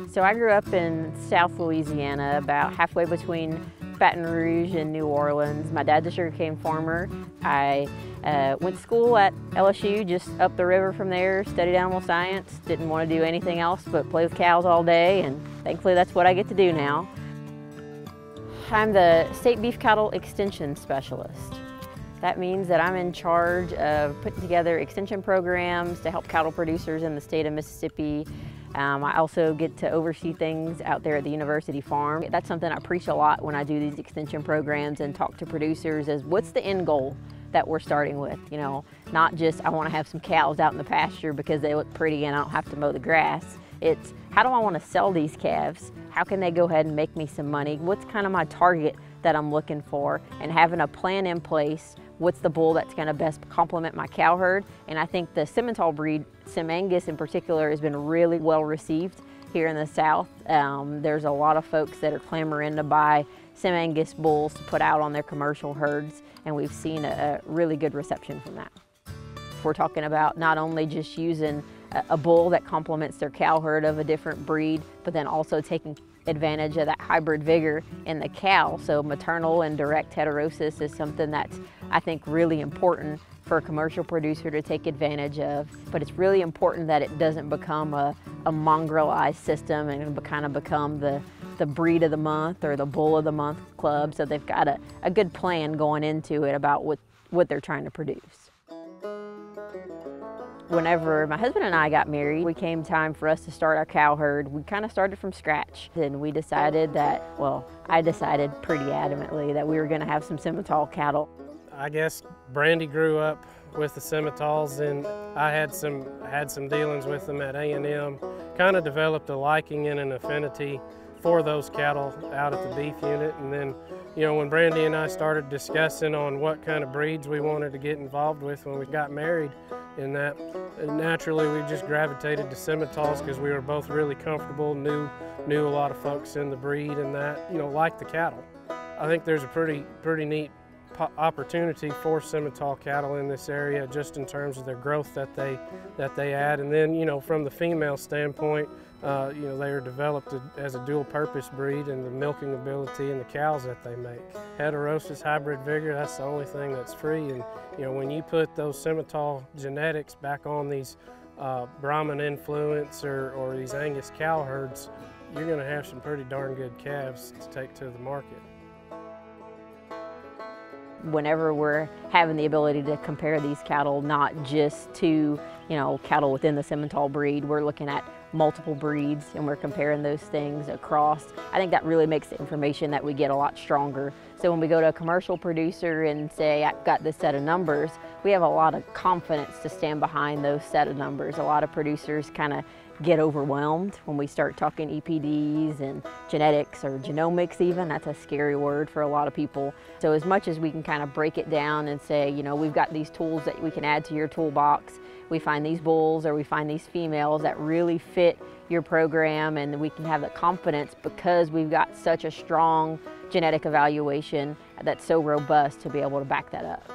So I grew up in South Louisiana, about halfway between Baton Rouge and New Orleans. My dad's a sugarcane farmer. I went to school at LSU, just up the river from there, studied animal science. Didn't want to do anything else but play with cows all day, and thankfully that's what I get to do now. I'm the State Beef Cattle Extension Specialist. That means that I'm in charge of putting together extension programs to help cattle producers in the state of Mississippi. I also get to oversee things out there at the university farm. That's something I preach a lot when I do these extension programs and talk to producers is what's the end goal that we're starting with? You know, not just I want to have some cows out in the pasture because they look pretty and I don't have to mow the grass. It's how do I want to sell these calves? How can they go ahead and make me some money? What's kind of my target that I'm looking for? And having a plan in place, what's the bull that's going to best complement my cow herd? And I think the Simmental breed, SimAngus in particular, has been really well received here in the South. There's a lot of folks that are clamoring to buy SimAngus bulls to put out on their commercial herds, and we've seen a really good reception from that. We're talking about not only just using a bull that complements their cow herd of a different breed, but then also taking advantage of that hybrid vigor in the cow. So maternal and direct heterosis is something that's, I think, really important for a commercial producer to take advantage of. But it's really important that it doesn't become a mongrelized system and kind of become the breed of the month or the bull of the month club. So they've got a good plan going into it about what they're trying to produce. Whenever my husband and I got married, it came time for us to start our cow herd. We kind of started from scratch, and we decided that, well, I decided pretty adamantly that we were going to have some Simmental cattle. I guess Brandi grew up with the Simmentals, and I had some dealings with them at A&M. Kind of developed a liking and an affinity for those cattle out at the beef unit, and then, you know, when Brandi and I started discussing on what kind of breeds we wanted to get involved with when we got married, in that naturally we just gravitated to Simmentals because we were both really comfortable, knew a lot of folks in the breed, and that, you know, liked the cattle. I think there's a pretty neat opportunity for Simmental cattle in this area, just in terms of their growth that they add, and then, you know, from the female standpoint, you know, they are developed as a dual-purpose breed, and the milking ability and the cows that they make. Heterosis, hybrid vigor, that's the only thing that's free. And you know, when you put those Simmental genetics back on these Brahman influence or these Angus cow herds, you're going to have some pretty darn good calves to take to the market. Whenever we're having the ability to compare these cattle, not just to, you know, cattle within the Simmental breed, we're looking at multiple breeds and we're comparing those things across. I think that really makes the information that we get a lot stronger. So when we go to a commercial producer and say, I've got this set of numbers, we have a lot of confidence to stand behind those set of numbers. A lot of producers kind of get overwhelmed when we start talking EPDs and genetics or genomics even. That's a scary word for a lot of people. So as much as we can kind of break it down and say, you know, we've got these tools that we can add to your toolbox, we find these bulls or we find these females that really fit your program, and we can have the confidence because we've got such a strong genetic evaluation that's so robust to be able to back that up.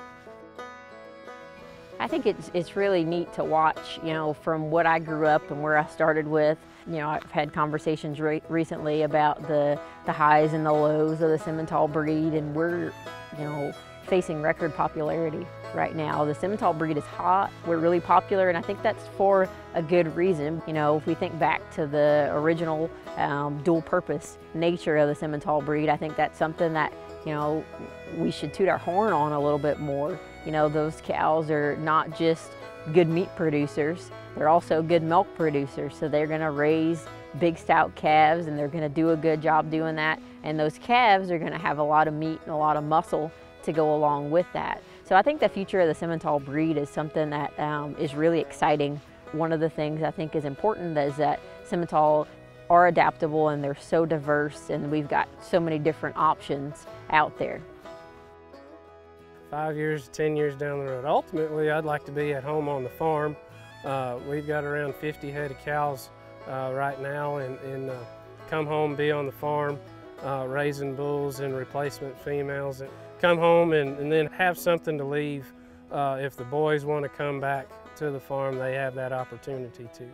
I think it's really neat to watch, you know, from what I grew up and where I started with. You know, I've had conversations recently about the highs and the lows of the Simmental breed, and we're, you know, facing record popularity right now. The Simmental breed is hot, we're really popular, and I think that's for a good reason. You know, if we think back to the original dual-purpose nature of the Simmental breed, I think that's something that, you know, we should toot our horn on a little bit more. You know, those cows are not just good meat producers, they're also good milk producers. So they're gonna raise big stout calves and they're gonna do a good job doing that. And those calves are gonna have a lot of meat and a lot of muscle to go along with that. So I think the future of the Simmental breed is something that is really exciting. One of the things I think is important is that Simmental are adaptable and they're so diverse, and we've got so many different options out there. 5 years, 10 years down the road, ultimately I'd like to be at home on the farm. We've got around 50 head of cows right now, and come home, be on the farm, raising bulls and replacement females. And come home and then have something to leave. If the boys want to come back to the farm, they have that opportunity too.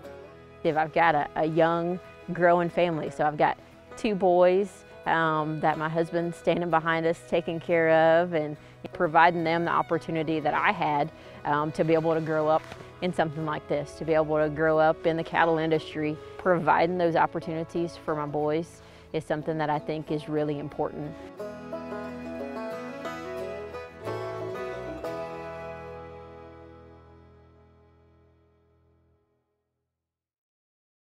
I've got a young, growing family, so I've got 2 boys that my husband's standing behind us taking care of and providing them the opportunity that I had to be able to grow up in something like this, to be able to grow up in the cattle industry. Providing those opportunities for my boys is something that I think is really important.